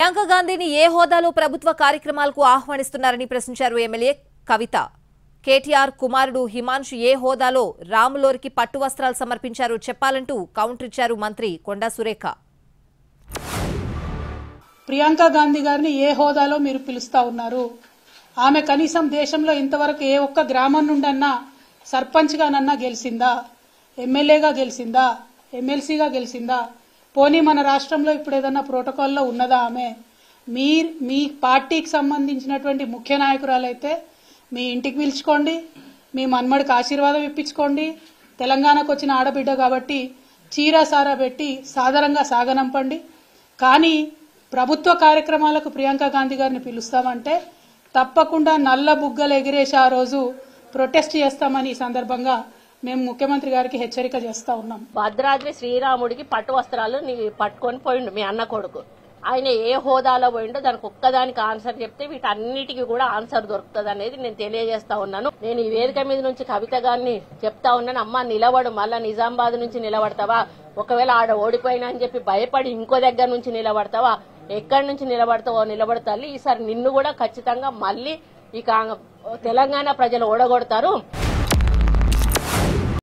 ప్రియాంక గాంధీని ఏ హోదాలో ప్రభుత్వ కార్యక్రమాలకు ఆహ్వానిస్తున్నారని ప్రశ్నించారు ఎమ్మెల్యే కవిత. కేటీఆర్ కుమారుడు హిమాన్షు ఏ హోదాలో రాములోరికి పట్టు వస్త్రాలు సమర్పించారో చెప్పాలంటూ కౌంటర్ ఇచ్చారు మంత్రి కొండా సురేఖ. ప్రియాంక గాంధీ గారిని ఏ హోదాలో మీరు పిలుస్తా ఉన్నారు? ఆమె కనీసం దేశంలో ఇంతవరకు ఏ ఒక్క గ్రామం నుండన్నా సర్పంచ్గానన్నా గెలిచిందా? ఎమ్మెల్యేగా గెలిచిందా? ఎమ్మెల్సీగా గెలిచిందా? పోనీ మన రాష్ట్రంలో ఇప్పుడు ఏదన్నా ప్రోటోకాల్లో ఉన్నదా ఆమె? మీ పార్టీకి సంబంధించినటువంటి ముఖ్య నాయకురాలైతే మీ ఇంటికి పిలుచుకోండి, మీ మన్మడికి ఆశీర్వాదం ఇప్పించుకోండి. తెలంగాణకు వచ్చిన ఆడబిడ్డ కాబట్టి చీరా సారా పెట్టి సాదరంగా సాగనంపండి. కానీ ప్రభుత్వ కార్యక్రమాలకు ప్రియాంక గాంధీ గారిని పిలుస్తామంటే తప్పకుండా నల్ల బుగ్గలు ఎగిరేసి ఆ రోజు ప్రొటెస్ట్ చేస్తామని ఈ సందర్భంగా మేము ముఖ్యమంత్రి గారికి హెచ్చరిక చేస్తా ఉన్నాం. భద్రాద్రి శ్రీరాముడికి పట్టు వస్త్రాలు పట్టుకొని పోయిండు మీ అన్న కొడుకు. ఆయన ఏ హోదాలో పోయిండో దానికి ఒక్కదానికి ఆన్సర్ చెప్తే వీటన్నిటికీ కూడా ఆన్సర్ దొరుకుతుంది అనేది నేను తెలియజేస్తా ఉన్నాను. నేను ఈ వేదిక మీద నుంచి కవిత గారిని చెప్తా ఉన్నాను, అమ్మ నిలబడు, మళ్ళా నిజామాబాద్ నుంచి నిలబడతావా? ఒకవేళ ఆడ ఓడిపోయినా అని చెప్పి భయపడి ఇంకో దగ్గర నుంచి నిలబడతావా? ఎక్కడి నుంచి నిలబడతావో నిలబడతాలి. ఈసారి నిన్ను కూడా ఖచ్చితంగా మళ్ళీ ఇక తెలంగాణ ప్రజలు ఓడగొడతారు.